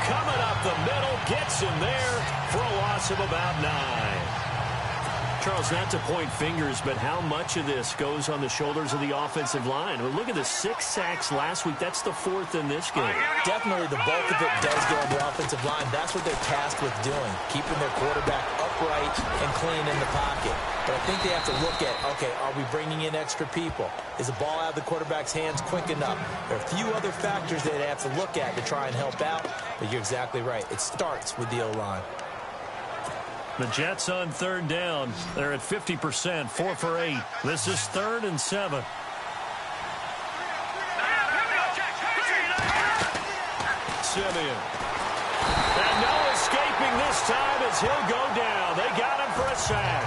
coming up the middle, gets him there for a loss of about 9. Charles, not to point fingers, but how much of this goes on the shoulders of the offensive line? Well, look at the 6 sacks last week. That's the 4th in this game. Definitely the bulk of it does go on the offensive line. That's what they're tasked with doing, keeping their quarterback upright and clean in the pocket. But I think they have to look at, okay, are we bringing in extra people? Is the ball out of the quarterback's hands quick enough? There are a few other factors that they have to look at to try and help out, but you're exactly right. It starts with the O-line. The Jets on third down. They're at 50%, 4 for 8. This is 3rd and 7. Simeon. And no escaping this time as he'll go down. They got him for a sack.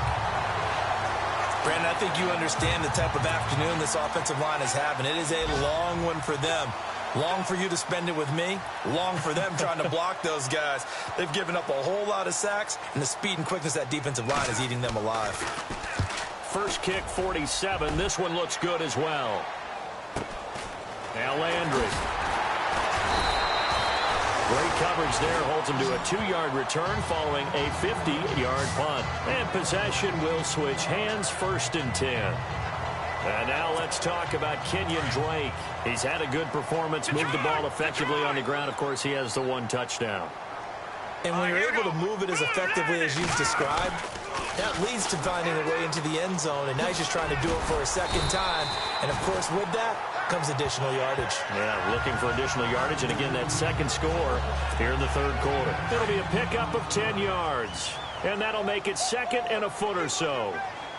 Brandon, I think you understand the type of afternoon this offensive line is having. It is a long one for them. Long for you to spend it with me. Long for them trying to block those guys. They've given up a whole lot of sacks, and the speed and quickness of that defensive line is eating them alive. First kick, 47. This one looks good as well. Now Landry. Great coverage there. Holds him to a 2-yard return following a 50-yard punt. And possession will switch hands, 1st and 10. And now let's talk about Kenyon Drake. He's had a good performance, moved the ball effectively on the ground. Of course, he has the 1 touchdown. And when you're able to move it as effectively as you've described, that leads to finding a way into the end zone. And now he's just trying to do it for a second time. And, of course, with that comes additional yardage. Yeah, looking for additional yardage. And, again, that second score here in the third quarter. It'll be a pickup of 10 yards. And that'll make it 2nd and a foot or so.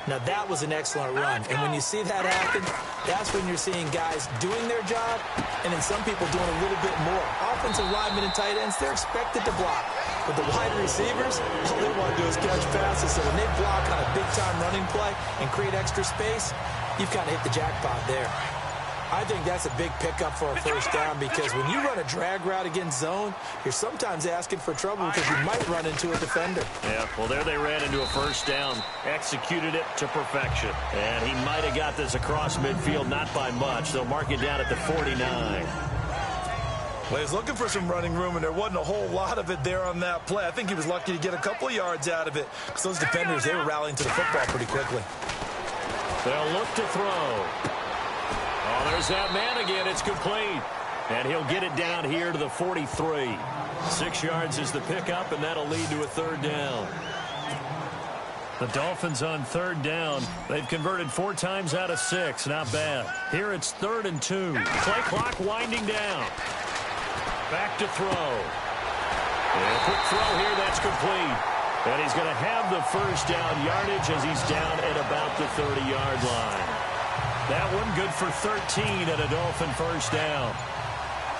Now, that was an excellent run. And when you see that happen, that's when you're seeing guys doing their job and then some people doing a little bit more. Offensive linemen and tight ends, they're expected to block. But the wide receivers, all they want to do is catch passes. So when they block on a big-time running play and create extra space, you've kind of hit the jackpot there. I think that's a big pickup for a first down because when you run a drag route against zone, you're sometimes asking for trouble because you might run into a defender. Yeah, well, there they ran into a first down, executed it to perfection. And he might have got this across midfield, not by much. They'll mark it down at the 49. Well, he's looking for some running room, and there wasn't a whole lot of it there on that play. I think he was lucky to get a couple of yards out of it because those defenders, they were rallying to the football pretty quickly. They'll look to throw. Oh, there's that man again. It's complete. And he'll get it down here to the 43. 6 yards is the pickup, and that'll lead to a third down. The Dolphins on third down. They've converted 4 times out of 6. Not bad. Here it's 3rd and 2. Play clock winding down. Back to throw. And a quick throw here. That's complete. And he's going to have the first down yardage as he's down at about the 30-yard line. That one good for 13 and a Dolphin first down.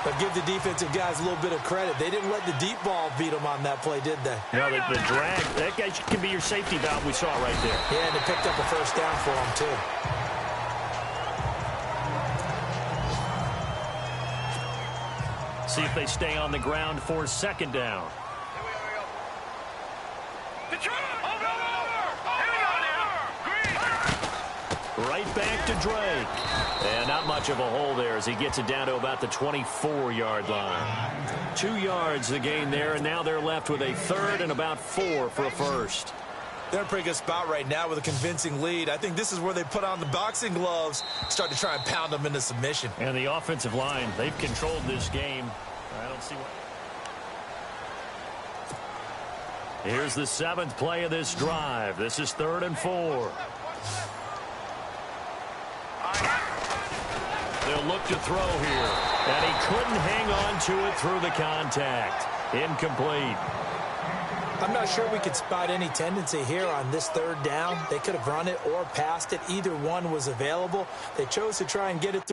But give the defensive guys a little bit of credit. They didn't let the deep ball beat them on that play, did they? No, the drag, that guy can be your safety valve. We saw it right there. Yeah, and they picked up a first down for them, too. See if they stay on the ground for second down. Right back to Drake. And not much of a hole there as he gets it down to about the 24-yard line. 2 yards the gain there, and now they're left with a 3rd and about 4 for a first. They're in a pretty good spot right now with a convincing lead. I think this is where they put on the boxing gloves, start to try and pound them into submission. And the offensive line, they've controlled this game. I don't see what. Here's the 7th play of this drive. This is 3rd and 4. They'll look to throw here. And he couldn't hang on to it through the contact. Incomplete. I'm not sure we could spot any tendency here on this 3rd down. They could have run it or passed it. Either one was available. They chose to try and get it through.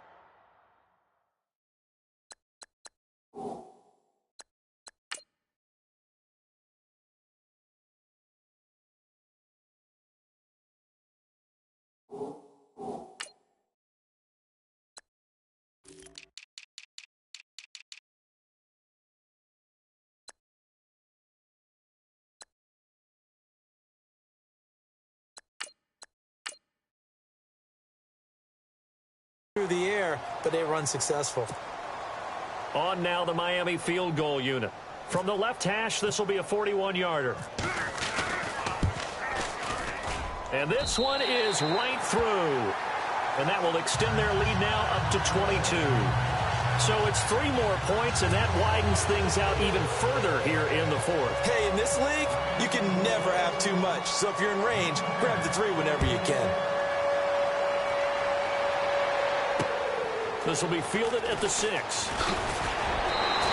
The air, but they run successful. On now the Miami field goal unit. From the left hash, this will be a 41-yarder. And this one is right through. And that will extend their lead now up to 22. So it's 3 more points, and that widens things out even further here in the 4th. Hey, in this league, you can never have too much. So if you're in range, grab the 3 whenever you can. This will be fielded at the 6.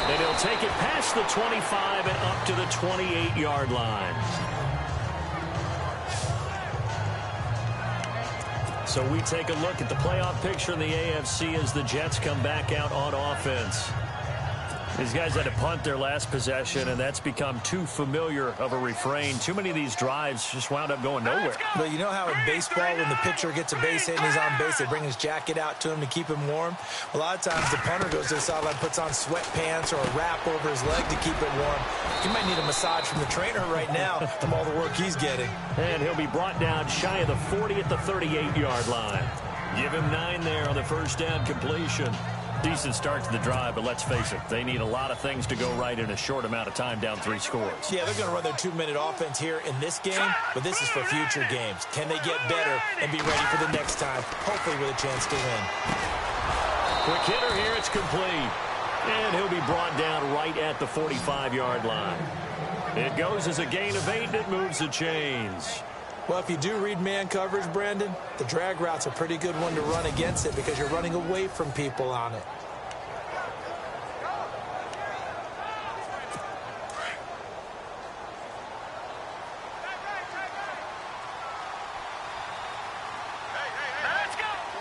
And he'll take it past the 25 and up to the 28-yard line. So we take a look at the playoff picture in the AFC as the Jets come back out on offense. These guys had to punt their last possession, and that's become too familiar of a refrain. Too many of these drives just wound up going nowhere. But you know how in baseball, when the pitcher gets a base hit and he's on base, they bring his jacket out to him to keep him warm? A lot of times the punter goes to the sideline, puts on sweatpants or a wrap over his leg to keep it warm. He might need a massage from the trainer right now from all the work he's getting. And he'll be brought down shy of the 40 at the 38-yard line. Give him 9 there on the first down completion. Decent start to the drive, but let's face it, they need a lot of things to go right in a short amount of time, down 3 scores. Yeah, they're going to run their 2-minute offense here in this game, but this is for future games. Can they get better and be ready for the next time, hopefully with a chance to win? Quick hitter here, it's complete. And he'll be brought down right at the 45-yard line. It goes as a gain of 8, and it moves the chains. Well, if you do read man coverage, Brandon, the drag route's a pretty good one to run against it because you're running away from people on it.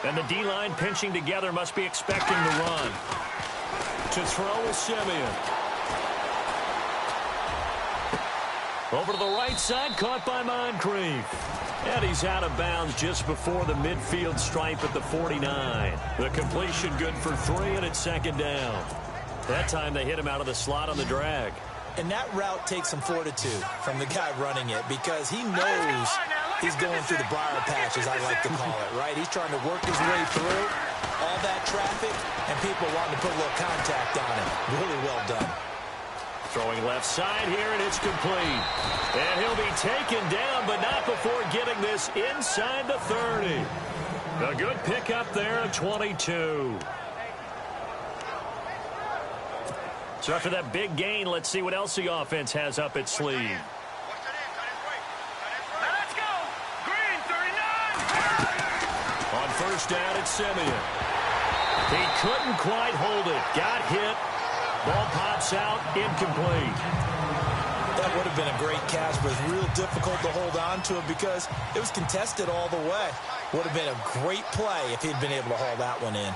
And the D-line pinching together must be expecting the run. To throw is Simeon. Over to the right side, caught by Moncrief. And he's out of bounds just before the midfield stripe at the 49. The completion good for 3, and it's second down. That time they hit him out of the slot on the drag. And that route takes some fortitude from the guy running it because he knows he's going through the briar patch, as I like to call it, right? He's trying to work his way through all that traffic, and people wanting to put a little contact on him. Really well done. Throwing left side here, and it's complete. And he'll be taken down, but not before getting this inside the 30. A good pickup there at 22. So after that big gain, let's see what else the offense has up its sleeve. Now let's go. Green, 39. On first down, it's Simeon. He couldn't quite hold it. Got hit. Ball pops out, incomplete. That would have been a great catch, but it's real difficult to hold on to it because it was contested all the way. Would have been a great play if he'd been able to haul that one in.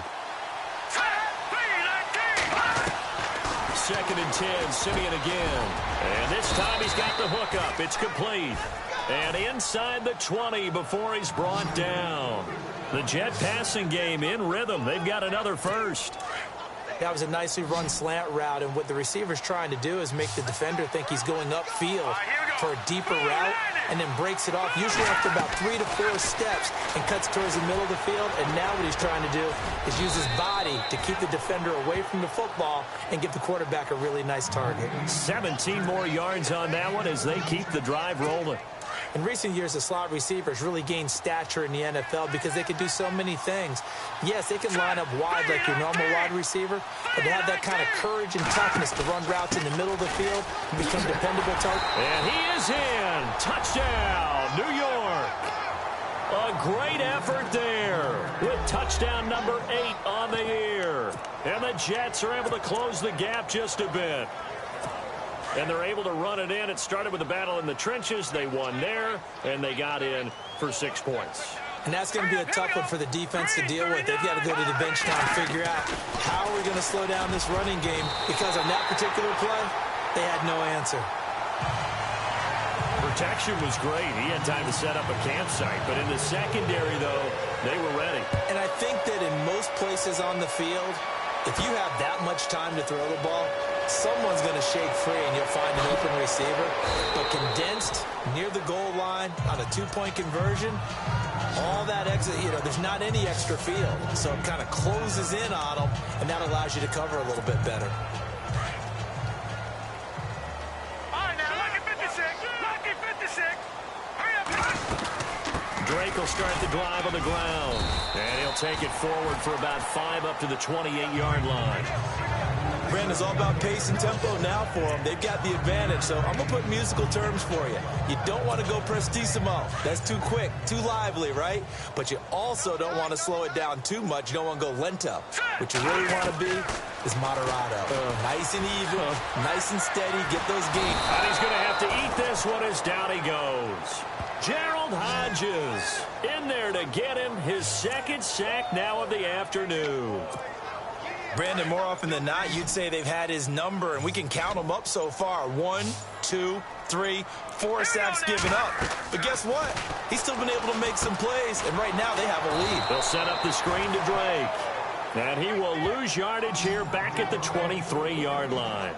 Second and 10, Simeon again. And this time he's got the hookup. It's complete. And inside the 20 before he's brought down. The Jet passing game in rhythm. They've got another first. That was a nicely run slant route, and what the receiver's trying to do is make the defender think he's going upfield for a deeper route, and then breaks it off, usually after about 3 to 4 steps, and cuts towards the middle of the field. And now what he's trying to do is use his body to keep the defender away from the football and give the quarterback a really nice target. 17 more yards on that one as they keep the drive rolling. In recent years, the slot receivers really gained stature in the NFL because they can do so many things. Yes, they can line up wide like your normal wide receiver, but they have that kind of courage and toughness to run routes in the middle of the field and become dependable targets. And he is in. Touchdown, New York. A great effort there with touchdown number 8 on the year. And the Jets are able to close the gap just a bit. And they're able to run it in. It started with a battle in the trenches. They won there, and they got in for 6 points. And that's going to be a tough one for the defense to deal with. They've got to go to the bench now and figure out how are we going to slow down this running game, because on that particular play, they had no answer. Protection was great. He had time to set up a campsite. But in the secondary, though, they were ready. And I think that in most places on the field, if you have that much time to throw the ball, someone's going to shake free and you'll find an open receiver. But condensed near the goal line on a 2-point conversion, all that extra, there's not any extra field. So it kind of closes in on them, and that allows you to cover a little bit better. All right, now, lucky 56. Lucky 56. Hurry up, Drake will start the drive on the ground. And he'll take it forward for about 5 up to the 28-yard line. Brandon, it's all about pace and tempo now for them. They've got the advantage, so I'm going to put musical terms for you. You don't want to go prestissimo. That's too quick, too lively, right? But you also don't want to slow it down too much. You don't want to go lento. What you really want to be is moderato. Nice and even, nice and steady. Get those gains. And he's going to have to eat this one as down he goes. Gerald Hodges in there to get him his 2nd sack now of the afternoon. Brandon, more often than not, you'd say they've had his number, and we can count them up so far. 1, 2, 3, 4 sacks given up. But guess what? He's still been able to make some plays, and right now they have a lead. They'll set up the screen to Drake. And he will lose yardage here back at the 23-yard line.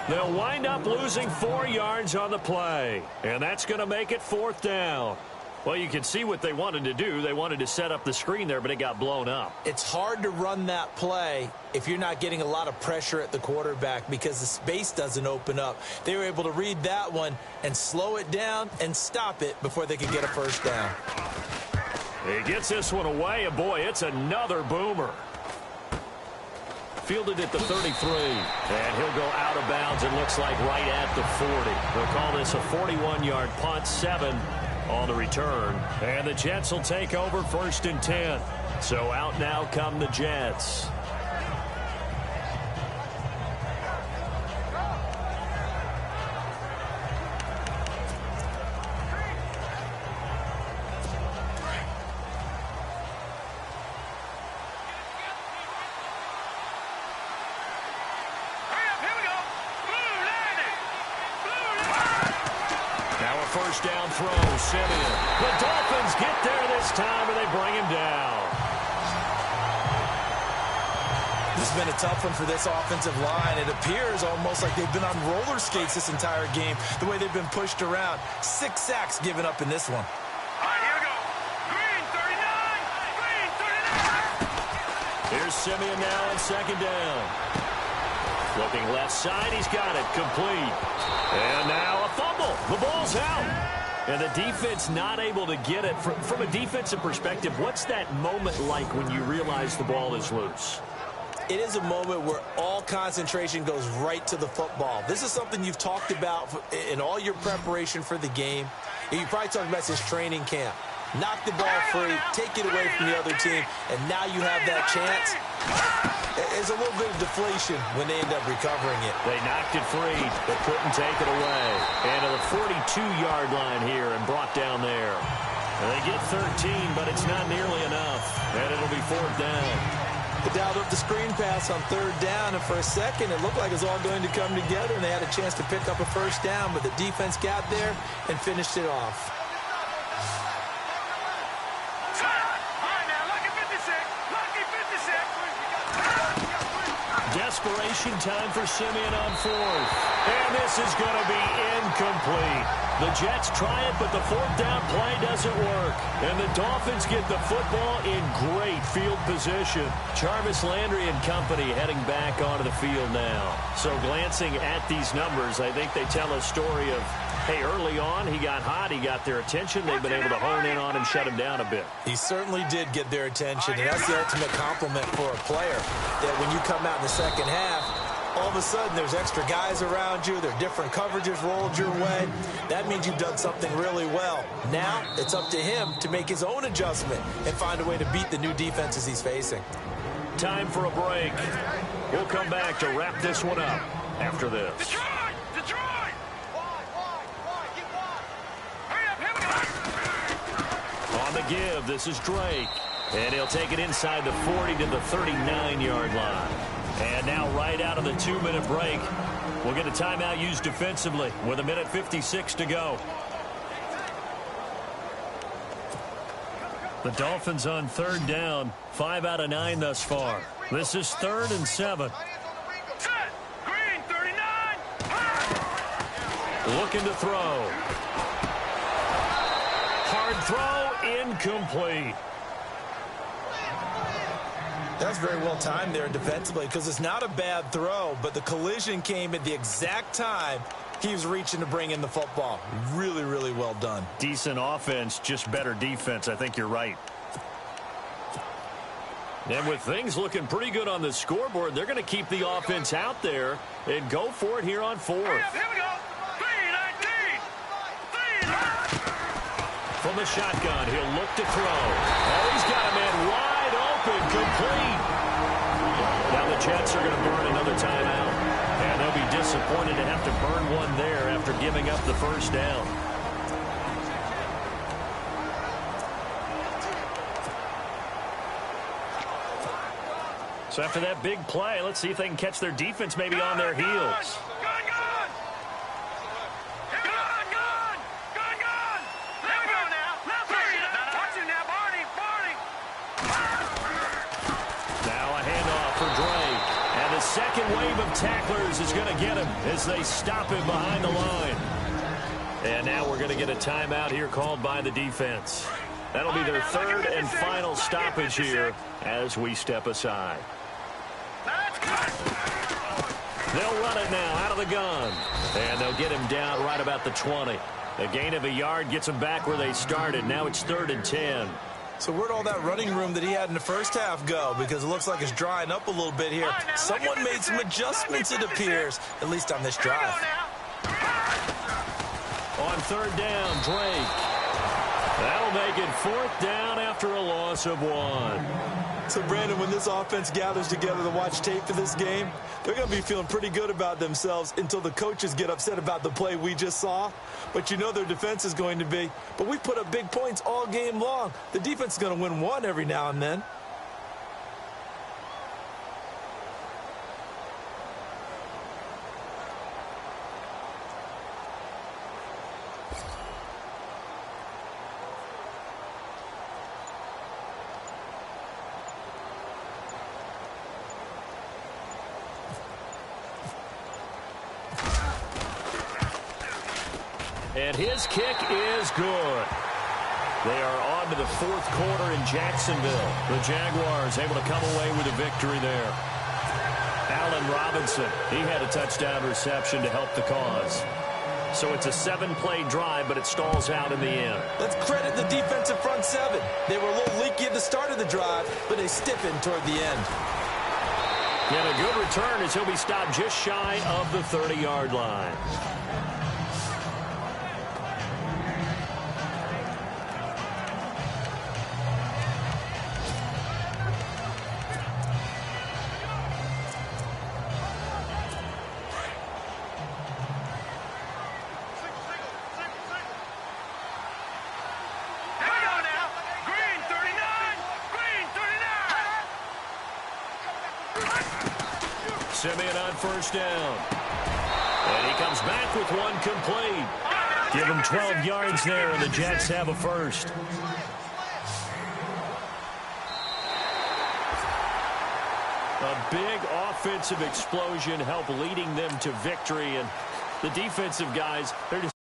They'll wind up losing 4 yards on the play. And that's going to make it 4th down. Well, you can see what they wanted to do. They wanted to set up the screen there, but it got blown up. It's hard to run that play if you're not getting a lot of pressure at the quarterback because the space doesn't open up. They were able to read that one and slow it down and stop it before they could get a 1st down. He gets this one away, and boy, it's another boomer. Fielded at the 33, and he'll go out of bounds, it looks like right at the 40. They'll call this a 41-yard punt, 7 on the return. And the Jets will take over 1st and 10. So out now come the Jets. First down throw, Simeon. The Dolphins get there this time, and they bring him down. This has been a tough one for this offensive line. It appears almost like they've been on roller skates this entire game, the way they've been pushed around. 6 sacks given up in this one. All right, Here's Simeon now on second down. Looking left side, he's got it, complete. And now a fumble. The ball's out. And the defense not able to get it. From a defensive perspective, what's that moment like when you realize the ball is loose? It is a moment where all concentration goes right to the football. This is something you've talked about in all your preparation for the game. And you probably talked about this training camp. Knock the ball free, take it away from the other team, and now you have that chance. There's a little bit of deflation when they end up recovering it. They knocked it free, but couldn't take it away. And to the 42-yard line here and brought down there. And they get 13, but it's not nearly enough. And it'll be fourth down. They dialed up the screen pass on third down, and for a second it looked like it was all going to come together, and they had a chance to pick up a first down, but the defense got there and finished it off. Desperation time for Simeon on fourth. And this is going to be incomplete. The Jets try it, but the fourth down play doesn't work. And the Dolphins get the football in great field position. Jarvis Landry and company heading back onto the field now. So glancing at these numbers, I think they tell a story of, hey, early on he got hot, he got their attention. They've been able to hone in on him, shut him down a bit. He certainly did get their attention, and that's the ultimate compliment for a player. That when you come out in the second half, all of a sudden there's extra guys around you, there are different coverages rolled your way. That means you've done something really well. Now it's up to him to make his own adjustment and find a way to beat the new defenses he's facing. Time for a break. We'll come back to wrap this one up after this. Detroit! On the give, this is Drake. And he'll take it inside the 40 to the 39-yard line. And now right out of the 2-minute break, we'll get a timeout used defensively with 1:56 to go. The Dolphins on third down, 5 out of 9 thus far. This is 3rd and 7. Set! Green, 39! Looking to throw. Hard throw, incomplete. That's very well timed there defensively because it's not a bad throw, but the collision came at the exact time he was reaching to bring in the football. Really, really well done. Decent offense, just better defense. I think you're right. And with things looking pretty good on the scoreboard, they're going to keep the offense out there and go for it here on fourth. Here we go! 3-19! From the shotgun, he'll look to throw. Oh, he's got a man wide open, complete. Now the Jets are going to burn another timeout. And they'll be disappointed to have to burn one there after giving up the first down. So after that big play, let's see if they can catch their defense maybe on their heels. Second wave of tacklers is going to get him as they stop him behind the line. And now we're going to get a timeout here called by the defense. That'll be their third and final stoppage here as we step aside. They'll run it now out of the gun. And they'll get him down right about the 20. A gain of a yard gets them back where they started. Now it's 3rd and 10. So where'd all that running room that he had in the first half go? Because it looks like it's drying up a little bit here. Someone made some adjustments, it appears, at least on this drive. On third down, Drake. That'll make it 4th down after a loss of 1. So, Brandon, when this offense gathers together to watch tape for this game, they're going to be feeling pretty good about themselves until the coaches get upset about the play we just saw. But you know their defense is going to be. But we put up big points all game long. The defense is going to win one every now and then. And his kick is good. They are on to the fourth quarter in Jacksonville. The Jaguars able to come away with a victory there. Allen Robinson, he had a touchdown reception to help the cause. So it's a 7-play drive, but it stalls out in the end. Let's credit the defensive front seven. They were a little leaky at the start of the drive, but they stiffened toward the end. And a good return as he'll be stopped just shy of the 30-yard line. Simeon on first down. And he comes back with one complete. Give him 12 yards there, and the Jets have a first. A big offensive explosion helped leading them to victory, and the defensive guys, they're just